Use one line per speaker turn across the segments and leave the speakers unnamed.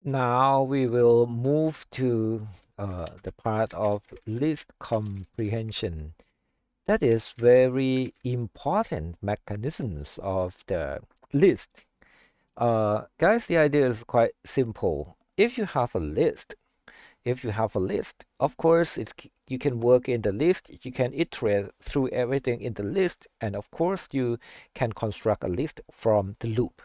Now we will move to the part of list comprehension. That is very important mechanisms of the list. Guys, the idea is quite simple. If you have a list, of course, you can work in the list, you can iterate through everything in the list, and of course, you can construct a list from the loop.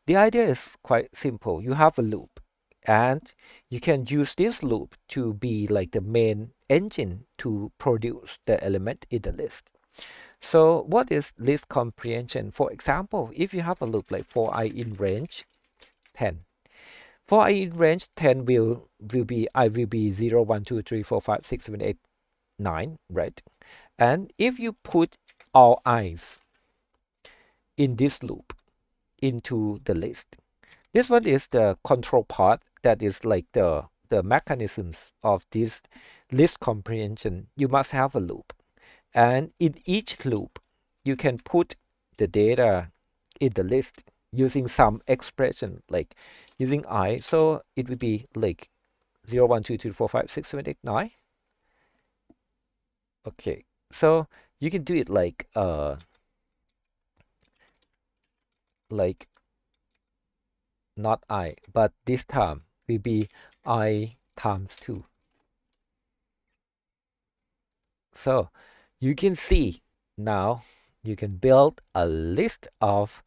The idea is quite simple. You have a loop, and you can use this loop to be like the main engine to produce the element in the list. So what is list comprehension? For example, if you have a loop like for I in range 10, for I in range 10 will be I will be 0, 1, 2, 3, 4, 5, 6, 7, 8, 9, right? And if you put all i's in this loop into the list, this one is the control part, that is like the mechanisms of this list comprehension. You must have a loop, and in each loop you can put the data in the list using some expression like using I. So it would be like 0, 1, 2, 3, 4, 5, 6, 7, 8, 9. Okay, so you can do it like not I, but this time will be I times 2. So you can see now you can build a list of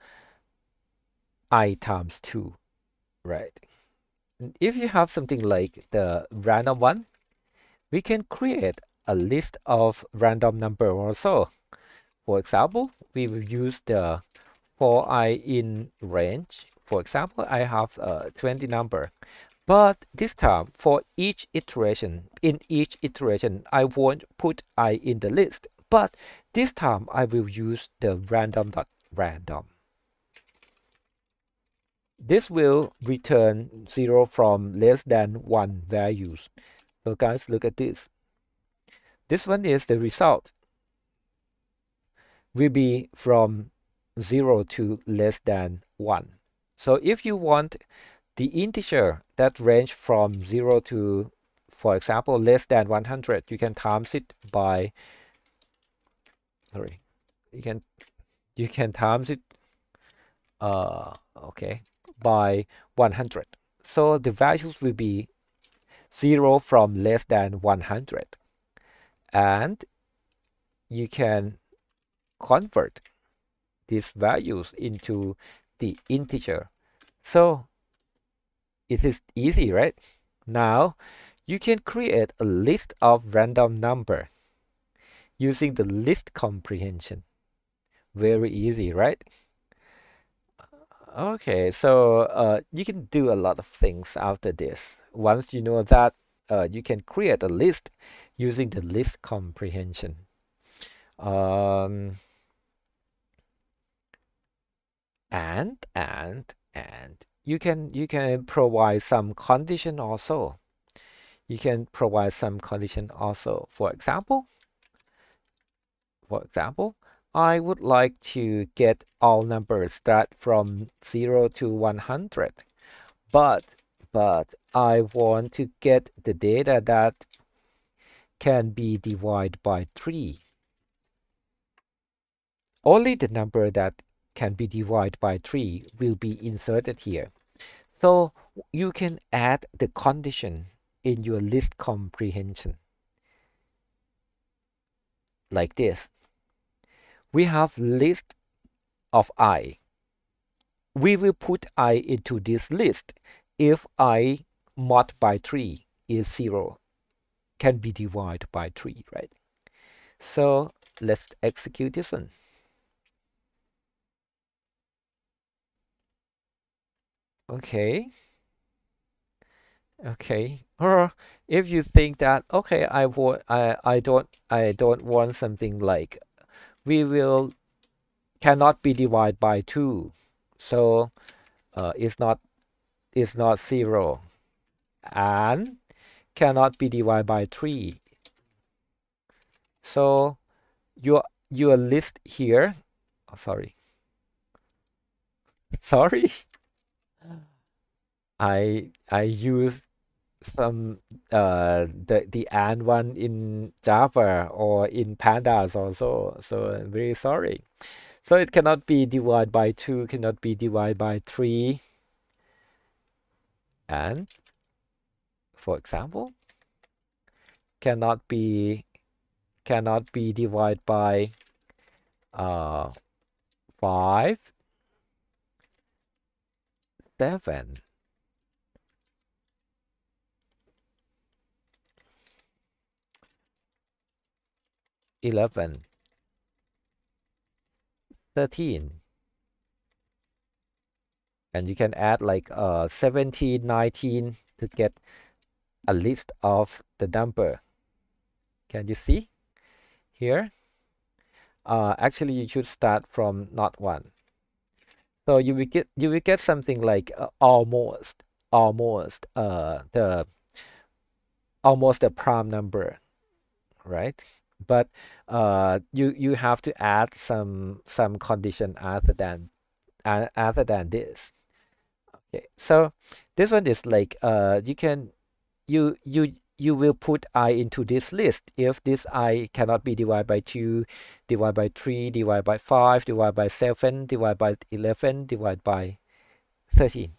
I times 2, right? If you have something like the random one, we can create a list of random number also. For example, we will use the for I in range. For example, I have 20 number, but this time for each iteration, I won't put I in the list, but this time I will use the random.random. This will return 0 from less than 1 values. So guys, look at this. This one is the result. Will be from 0 to less than 1. So if you want the integer that range from 0 to, for example, less than 100, you can times it by, sorry, you can times it, okay, by 100. So the values will be 0 from less than 100. And you can convert these values into the integer. So it is easy, right? Now you can create a list of random number using the list comprehension. Very easy, right? Okay, so you can do a lot of things after this. Once you know that, you can create a list using the list comprehension. Um, and you can provide some condition also. You can provide some condition also. For example, I would like to get all numbers start from 0 to 100, but I want to get the data that can be divided by 3. Only the number that can be divided by 3 will be inserted here. So you can add the condition in your list comprehension like this. We have list of I. We will put I into this list if I mod by 3 is 0, can be divided by 3, right? So let's execute this one. Okay. Okay. Or if you think that, okay, I don't want something like we will cannot be divided by 2, so it's not 0, and cannot be divided by 3. So your list here, oh, sorry I use some the and one in Java or in Pandas also. So I'm very sorry. So it cannot be divided by 2, cannot be divided by 3, and for example, cannot be divided by uh 5, 7, 11, 13, and you can add like 17, 19 to get a list of the number. Can you see here? Actually, you should start from not 1. So you will get something like almost the almost a prime number, right? But you have to add some condition other than this. Okay, so this one is like you will put I into this list if this I cannot be divided by 2, divided by 3, divided by 5, divided by 7, divided by 11, divided by 13.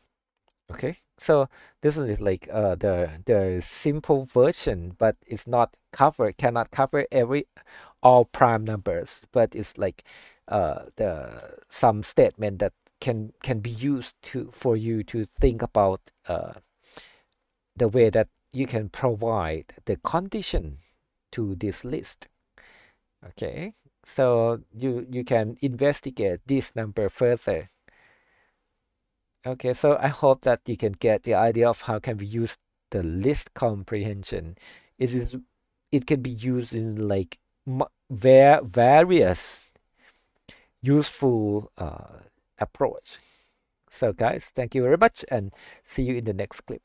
Okay, so this one is like the simple version, but it's not cannot cover all prime numbers, but it's like the some statement that can be used for you to think about the way that you can provide the condition to this list. Okay, so you can investigate this number further. Okay, so I hope that you can get the idea of how can we use the list comprehension. It is it can be used in like various useful approach. So guys, thank you very much and see you in the next clip.